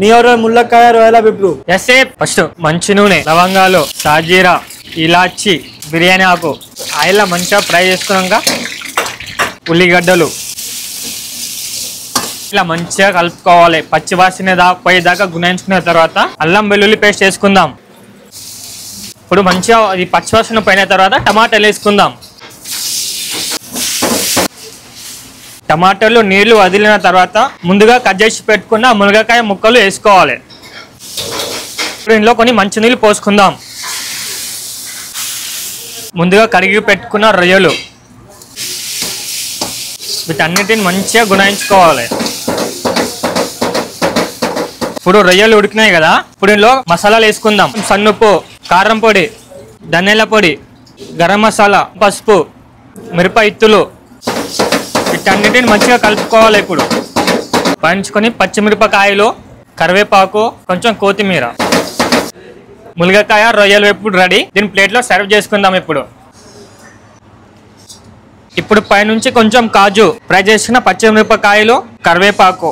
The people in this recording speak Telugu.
మీ ఆర్డర్ ములక్కాయ రొయ్యల వేపుడు. ఎస్ఏ ఫస్ట్ మంచి నూనె, లవంగాలు, సాజీరా, ఇలాచి, బిర్యానీ ఆకు ఆయిల్లో మంచిగా ఫ్రై చేసుకున్నాక ఉల్లిగడ్డలు ఇలా మంచిగా కలుపుకోవాలి. పచ్చి వాసన పోయేదాకా గుణించుకున్న తర్వాత అల్లం వెల్లుల్లి పేస్ట్ వేసుకుందాం. ఇప్పుడు మంచిగా అది పచ్చివాసన పోయిన తర్వాత టమాటాలు వేసుకుందాం. టమాటాలు నీళ్లు వదిలిన తర్వాత ముందుగా కట్ చేసి పెట్టుకున్న మునగకాయ ముక్కలు వేసుకోవాలి. ఇప్పుడు ఇందులో కొన్ని మంచినీళ్ళు పోసుకుందాం. ముందుగా కడిగి పెట్టుకున్న రొయ్యలు వీటన్నిటిని మంచిగా గుణించుకోవాలి. ఇప్పుడు రొయ్యలు ఉడికినాయి కదా, ఇప్పుడు ఇందులో మసాలాలు వేసుకుందాం. సన్నుప్పు, కారం పొడి, ధనియాల పొడి, గరం మసాలా, పసుపు, మిరప ఇత్తులు వీటన్నిటిని మంచిగా కలుపుకోవాలి. ఇప్పుడు పంచుకొని పచ్చిమిరపకాయలు, కరివేపాకు, కొంచెం కొత్తిమీర, మునగకాయ రొయ్యలు వేపుడు రెడీ. దీని ప్లేట్లో సర్వ్ చేసుకుందాం. ఇప్పుడు పైనుంచి కొంచెం కాజు, ఫ్రై చేసిన పచ్చిమిరపకాయలు, కరివేపాకు